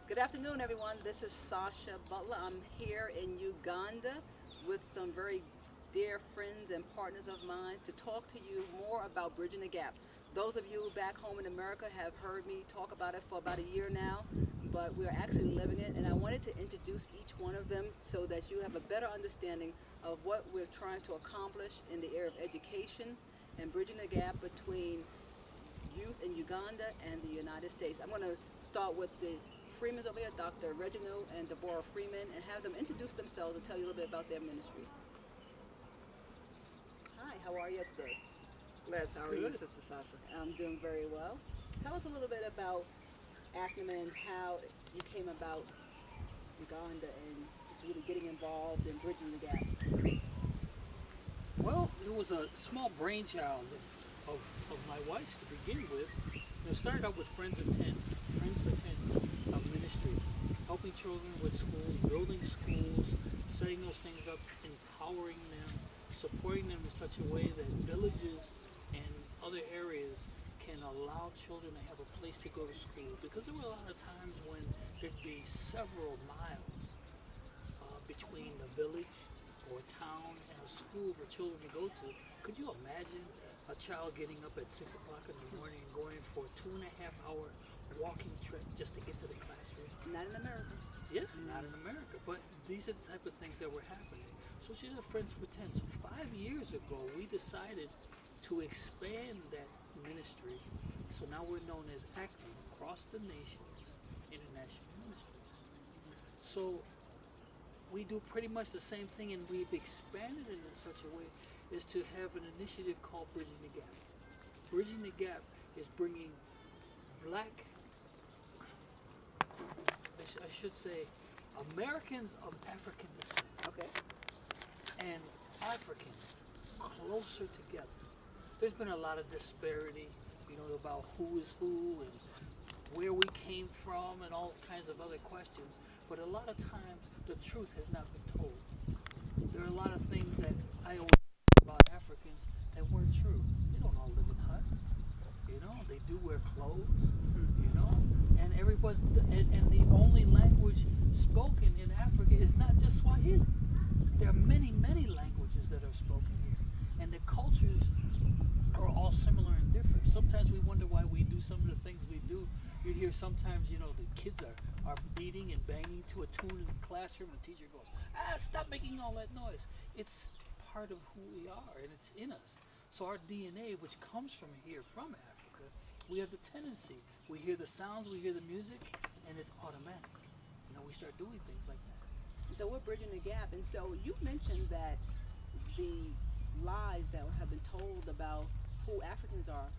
Good afternoon, everyone. This is Sasha Butler. I'm here in Uganda with some very dear friends and partners of mine to talk to you more about bridging the gap. Those of you back home in America have heard me talk about it for about a year now, but we're actually living it, and I wanted to introduce each one of them so that you have a better understanding of what we're trying to accomplish in the area of education and bridging the gap between youth in Uganda and the United States. I'm going to start with the Freemans over here, Dr. Reginald and Deborah Freeman, and have them introduce themselves and tell you a little bit about their ministry. Hi, how are you today? Les, how are you, Good. Sister Sasha? I'm doing very well. Tell us a little bit about Ackerman and how you came about Uganda and just really getting involved in bridging the gap. Well, it was a small brainchild of my wife's to begin with. It started out with Friends of 10, Friends for 10 ministry, helping children with schools, building schools, setting those things up, empowering them, supporting them in such a way that villages and other areas can allow children to have a place to go to school. Because there were a lot of times when there'd be several miles between the village or town and a school for children to go to. Could you imagine a child getting up at 6 o'clock in the morning and going for a 2.5 hour walking trip just to get to the classroom? Not in America. Yeah, not in America, but these are the type of things that were happening. So she's a Friends for 10. So 5 years ago, we decided to expand that ministry. So now we're known as Acting Across the Nations International Ministries. So we do pretty much the same thing, and we've expanded it in such a way is to have an initiative called Bridging the Gap. Bridging the Gap is bringing black, I should say, Americans of African descent Okay. and Africans closer together. There's been a lot of disparity, about who is who and where we came from and all kinds of other questions. But a lot of times the truth has not been told. There are a lot of things that I always about Africans that weren't true. They don't all live in huts. They do wear clothes. And everybody, and the only language spoken in Africa is not just Swahili. There are many, many languages that are spoken here, and the cultures are all similar and different. Sometimes we wonder why we do some of the things we do. You hear sometimes, the kids are beating and banging to a tune in the classroom, and the teacher goes, stop making all that noise. It's part of who we are, and it's in us. So our DNA, which comes from here, from Africa, we have the tendency. We hear the sounds, we hear the music, and it's automatic. We start doing things like that. So we're bridging the gap. And so you mentioned that the lies that have been told about who Africans are.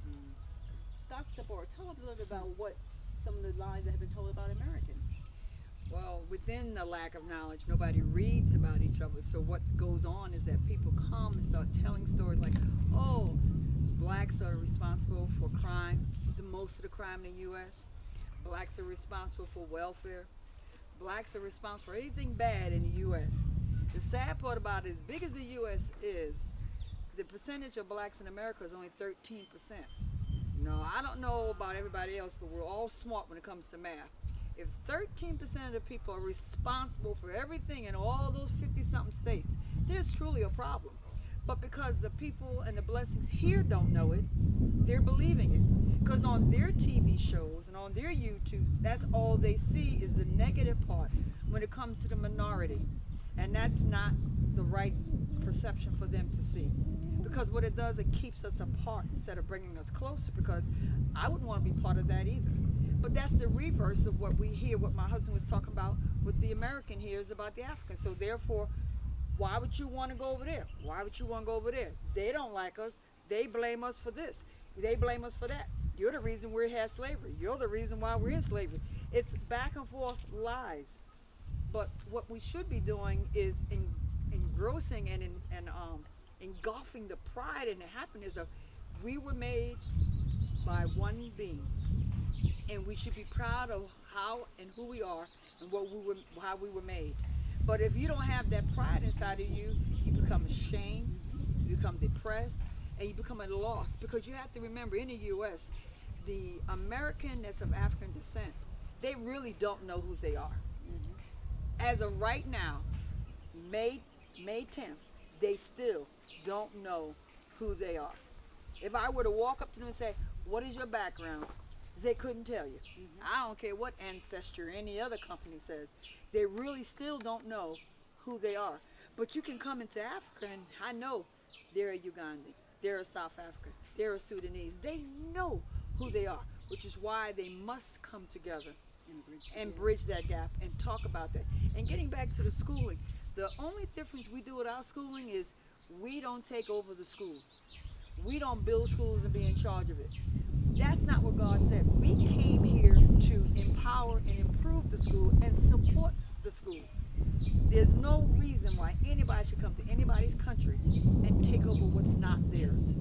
Dr. Deborah, tell us a little bit about what some of the lies that have been told about Americans. Well, within the lack of knowledge, nobody reads about each other. So what goes on is that people come and start telling stories like, oh, blacks are responsible for crime, the most of the crime in the U.S. Blacks are responsible for welfare. Blacks are responsible for anything bad in the U.S. The sad part about it, as big as the U.S. is, the percentage of blacks in America is only 13%. I don't know about everybody else, but we're all smart when it comes to math. If 13% of the people are responsible for everything in all those 50-something states, there's truly a problem. But because the people and the blessings here don't know it, they're believing it. Because on their TV shows and on their YouTubes, that's all they see is the negative part when it comes to the minority. And that's not the right perception for them to see. Because what it does, it keeps us apart instead of bringing us closer, because I wouldn't want to be part of that either. But that's the reverse of what we hear, what my husband was talking about with the American here is about the African. So therefore, why would you want to go over there? Why would you want to go over there? They don't like us. They blame us for this. They blame us for that. You're the reason we had slavery. You're the reason why we're in slavery. It's back and forth lies. But what we should be doing is engrossing and engulfing the pride and the happiness of we were made by one being. And we should be proud of how and who we are and how we were made. But if you don't have that pride inside of you, you become ashamed, you become depressed, and you become at a loss. Because you have to remember, in the U.S., the American that's of African descent, they really don't know who they are. As of right now, May 10th, they still don't know who they are. If I were to walk up to them and say, what is your background? They couldn't tell you. I don't care what Ancestry or any other company says. They really still don't know who they are. But you can come into Africa and I know they're a Ugandan, they're a South African, they're a Sudanese. They know who they are, which is why they must come together and bridge that gap and talk about that. And getting back to the schooling, the only difference we do with our schooling is we don't take over the school. We don't build schools and be in charge of it. That's not what God said. We came here to empower and improve the school and support the school. There's no reason why anybody should come to anybody's country and take over what's not theirs.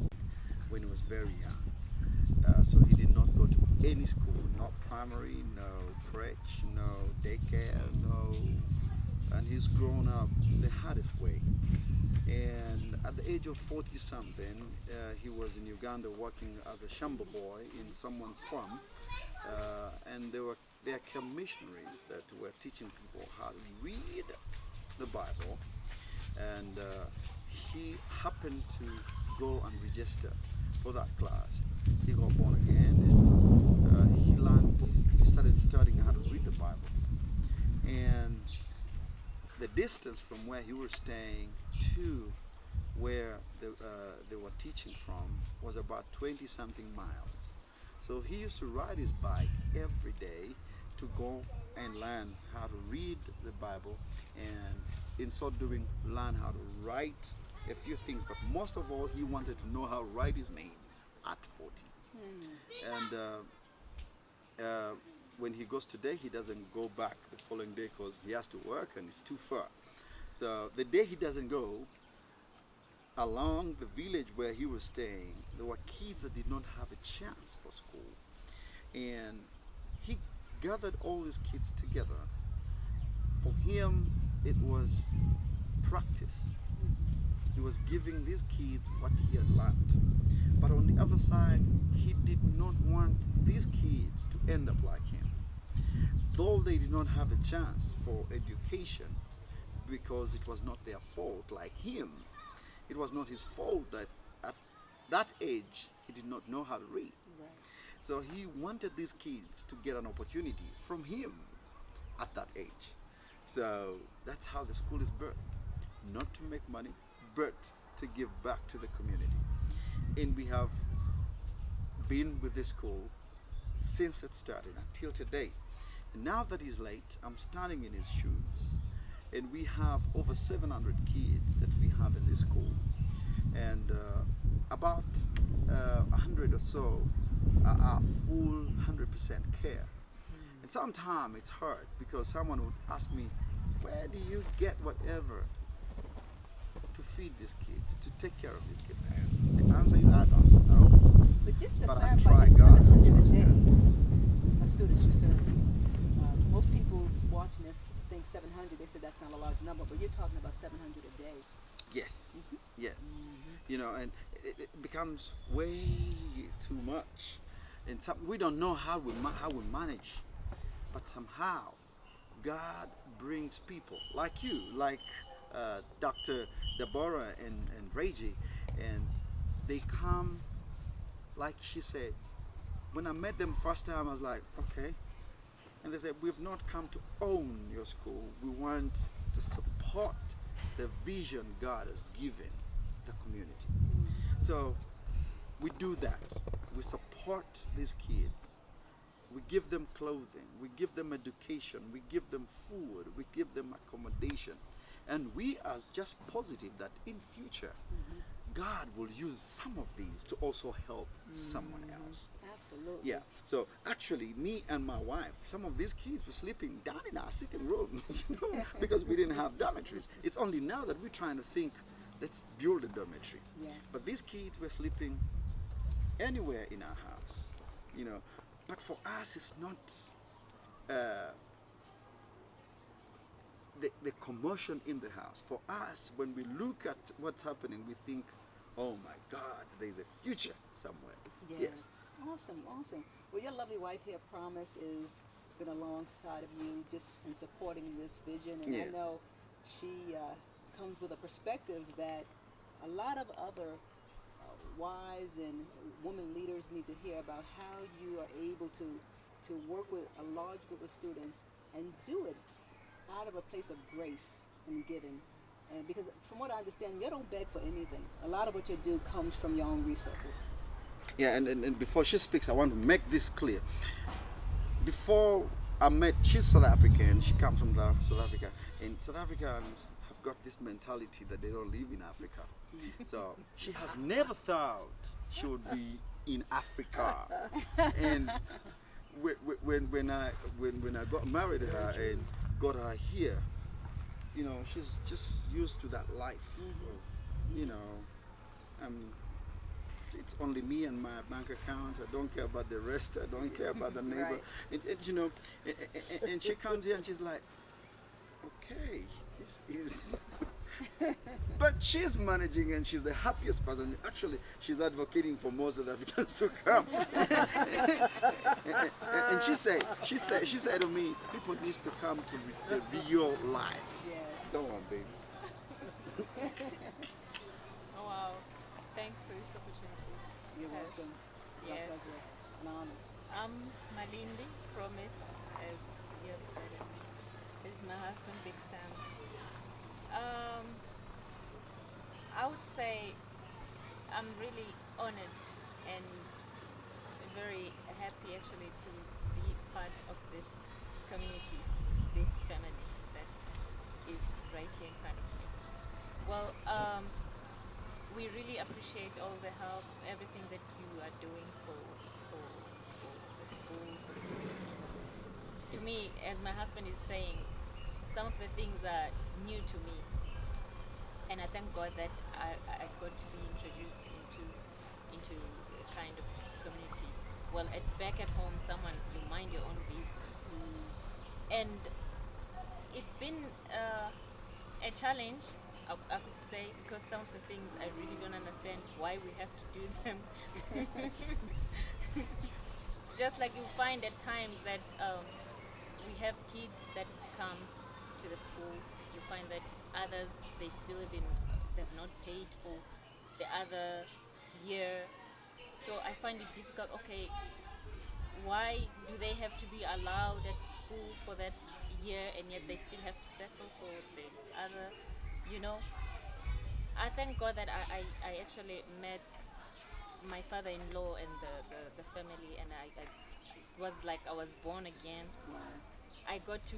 When he was very young. So he did not go to any school, not primary, no crèche, no daycare, no. And he's grown up the hardest way. And at the age of 40 something, he was in Uganda working as a shamba boy in someone's farm. And there are missionaries that were teaching people how to read the Bible. And he happened to go and register for that class. He got born again, and he started studying how to read the Bible. And the distance from where he was staying to where they were teaching from was about 20 something miles. So he used to ride his bike every day to go and learn how to read the Bible, and in so doing learn how to write a few things, but most of all he wanted to know how to write his name at 40. And when he goes today, he doesn't go back the following day because he has to work and it's too far. So the day he doesn't go, along the village where he was staying, there were kids that did not have a chance for school. And he gathered all his kids together. For him, it was practice. He was giving these kids what he had learned. But on the other side, he did not want these kids to end up like him. Though they did not have a chance for education because it was not their fault like him, it was not his fault that at that age he did not know how to read. Right. So he wanted these kids to get an opportunity from him at that age. So that's how the school is birthed. Not to make money, but to give back to the community. And we have been with this school since it started until today. And now that he's late, I'm standing in his shoes. And we have over 700 kids that we have in this school. And about 100 or so are full 100% care. And sometimes it's hard because someone would ask me, where do you get whatever to feed these kids, to take care of these kids? And the answer is I don't know. But just to But I clarify, try the God. 700 a day of students you service. Most people watching this think 700. They said that's not a large number, but you're talking about 700 a day. Yes, yes. You know, and it becomes way too much. And we don't know how we manage, but somehow God brings people like you, like Dr. Deborah and Reggie, and they come, like she said. When I met them first time, I was like, okay. And they said, we've not come to own your school. We want to support the vision God has given the community. So we do that. We support these kids. We give them clothing. We give them education. We give them food. We give them accommodation. And we are just positive that in future, God will use some of these to also help someone else. Absolutely. Yeah. So actually, me and my wife, some of these kids were sleeping down in our sitting room, you know, because we didn't have dormitories. It's only now that we're trying to think, let's build a dormitory. Yes. But these kids were sleeping anywhere in our house, you know. But for us, it's not the commotion in the house. For us, when we look at what's happening, we think, oh my God, there's a future somewhere. Yes. Awesome, awesome. Well, your lovely wife here, Promise, is working alongside of you just in supporting this vision. And I Yeah. know she comes with a perspective that a lot of other wives and women leaders need to hear about how you are able to work with a large group of students and do it out of a place of grace and giving. And because from what I understand, you don't beg for anything. A lot of what you do comes from your own resources. Yeah, and before she speaks, I want to make this clear. Before I met, she's South African. She comes from South Africa, and South Africans have got this mentality that they don't live in Africa. So she has never thought she would be in Africa. And when I got married to her and got her here, you know, she's just used to that life of, you know, it's only me and my bank account. I don't care about the rest. I don't care about the neighbor. Right. And, you know, and she comes here and she's like, okay, this is. But she's managing and she's the happiest person. Actually, she's advocating for more South Africans to come. And she said to me, people needs to come to the real life. Yes. Go on, baby. Oh wow, thanks for this opportunity. You're Yes. welcome. It's my Yes. pleasure. An honor. I'm Malindi, Promise, as you have said it. This is my husband, Big Sam. I would say I'm really honored and very happy actually to be part of this community, this family that is right here in front of me. Well, we really appreciate all the help, everything that you are doing for the school, for the community. To me, as my husband is saying, some of the things are new to me. And I thank God that I got to be introduced into a kind of community. Well, back at home, you mind your own business. And it's been a challenge, I could say, because some of the things I really don't understand why we have to do them. Just like you find at times that we have kids that come to the school, you find that others, they've not paid for the other year. So I find it difficult, okay, why do they have to be allowed at school for that year and yet they still have to settle for the other, you know? I thank God that I actually met my father-in-law and the family, and I was like I was born again. I got to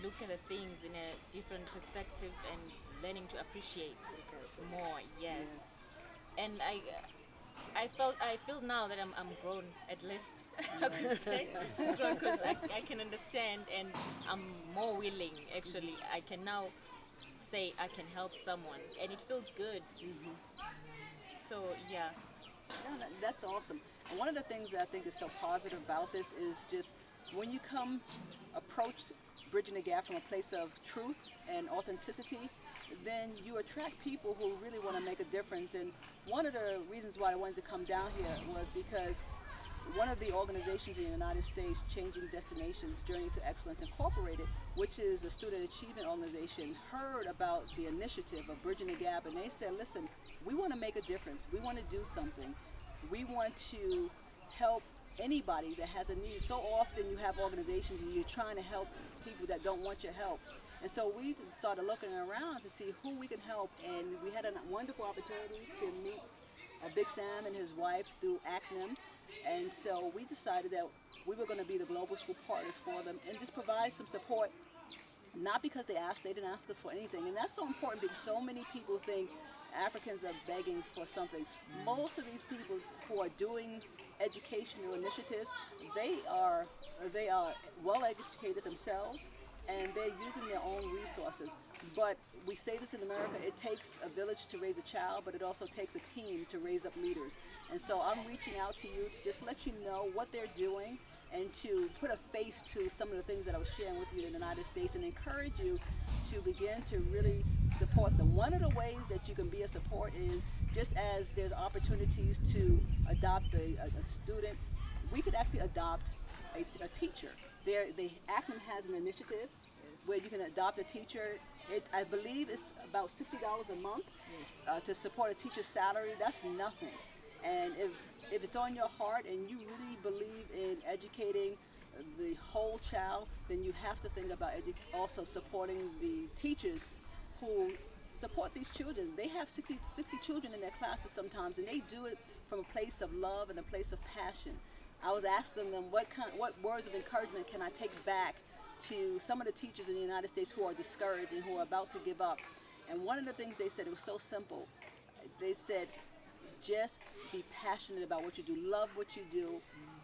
look at the things in a different perspective and learning to appreciate more. Yes. And I feel now that I'm grown, at least. I could say I'm grown because I can understand and I'm more willing. Actually, I can now say I can help someone, and it feels good. So yeah. Yeah, that's awesome. And one of the things that I think is so positive about this is just when you approach Bridging the Gap from a place of truth and authenticity, then you attract people who really want to make a difference. And one of the reasons why I wanted to come down here was because one of the organizations in the United States, Changing Destinations, Journey to Excellence Incorporated, which is a student achievement organization, heard about the initiative of Bridging the Gap, and they said, listen, we want to make a difference. We want to do something. We want to help anybody that has a need. So often you have organizations and you're trying to help people that don't want your help. And so we started looking around to see who we can help, and we had a wonderful opportunity to meet Big Sam and his wife through ACNIM. And so we decided that we were going to be the global school partners for them and just provide some support, not because they didn't ask us for anything. And that's so important because so many people think Africans are begging for something. Most of these people who are doing educational initiatives, they are well educated themselves, and they're using their own resources. But we say this in America, it takes a village to raise a child, but it also takes a team to raise up leaders. And so I'm reaching out to you to just let you know what they're doing and to put a face to some of the things that I was sharing with you in the United States, and encourage you to begin to really support them. One of the ways that you can be a support is just as there's opportunities to adopt a student, we could actually adopt a teacher. Acton has an initiative where you can adopt a teacher. I believe it's about $60 a month to support a teacher's salary. That's nothing. And if it's on your heart and you really believe in educating the whole child, then you have to think about also supporting the teachers who support these children. They have 60 children in their classes sometimes, and they do it from a place of love and a place of passion. I was asking them what words of encouragement can I take back to some of the teachers in the United States who are discouraged and who are about to give up. And one of the things they said, it was so simple. They said, just be passionate about what you do, love what you do,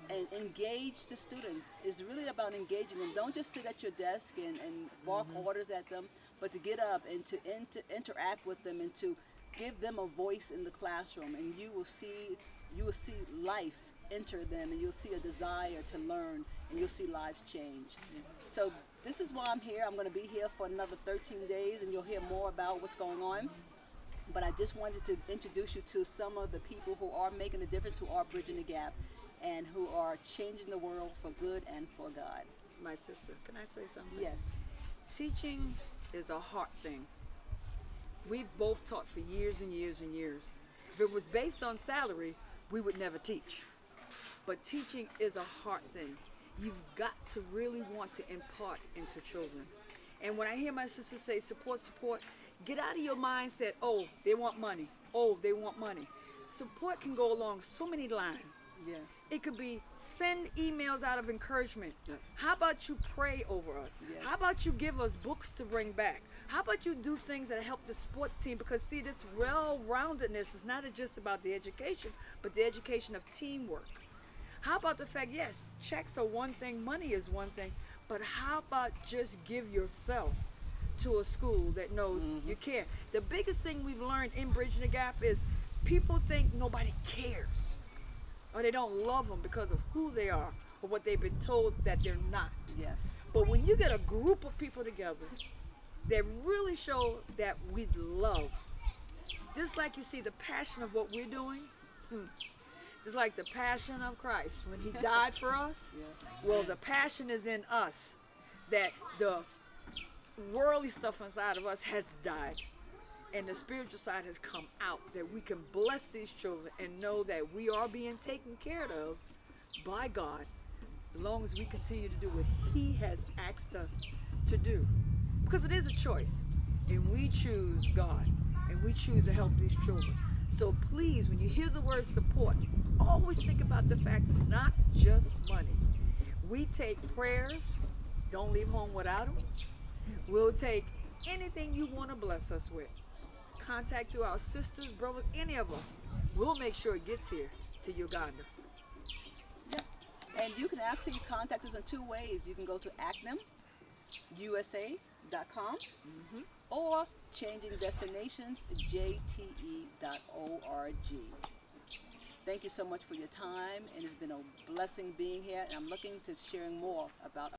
and engage the students. It's really about engaging them. Don't just sit at your desk and bark orders at them, but to get up and to interact with them and to give them a voice in the classroom. And you will see life enter them, and you'll see a desire to learn, and you'll see lives change. So this is why I'm here. I'm going to be here for another 13 days, and you'll hear more about what's going on. But I just wanted to introduce you to some of the people who are making a difference, who are bridging the gap, and who are changing the world for good and for God. My sister, can I say something? Yes. Teaching is a heart thing. We've both taught for years and years and years. If it was based on salary, we would never teach. But teaching is a heart thing. You've got to really want to impart into children. And when I hear my sister say support, support, get out of your mindset, oh, they want money. Oh, they want money. Support can go along so many lines. Yes. It could be send emails out of encouragement. Yes. How about you pray over us? Yes. How about you give us books to bring back? How about you do things that help the sports team? Because see, this well-roundedness is not just about the education, but the education of teamwork. How about the fact, yes, checks are one thing, money is one thing, but how about just give yourself to a school that knows you care? The biggest thing we've learned in Bridging the Gap is people think nobody cares, or they don't love them because of who they are or what they've been told that they're not. Yes. But when you get a group of people together that really show that we love, just like you see the passion of what we're doing, just like the passion of Christ when he died for us, well, the passion is in us, that the worldly stuff inside of us has died and the spiritual side has come out, that we can bless these children and know that we are being taken care of by God as long as we continue to do what he has asked us to do. Because it is a choice, and we choose God, and we choose to help these children. So please, when you hear the word support, always think about the fact it's not just money. We take prayers, don't leave home without them. We'll take anything you want to bless us with. Contact through our sisters, brothers, any of us. We'll make sure it gets here to Uganda. Yeah. And you can actually contact us in two ways. You can go to acnomusa.com or changingdestinationsjte.org. Thank you so much for your time, and it's been a blessing being here, and I'm looking to sharing more about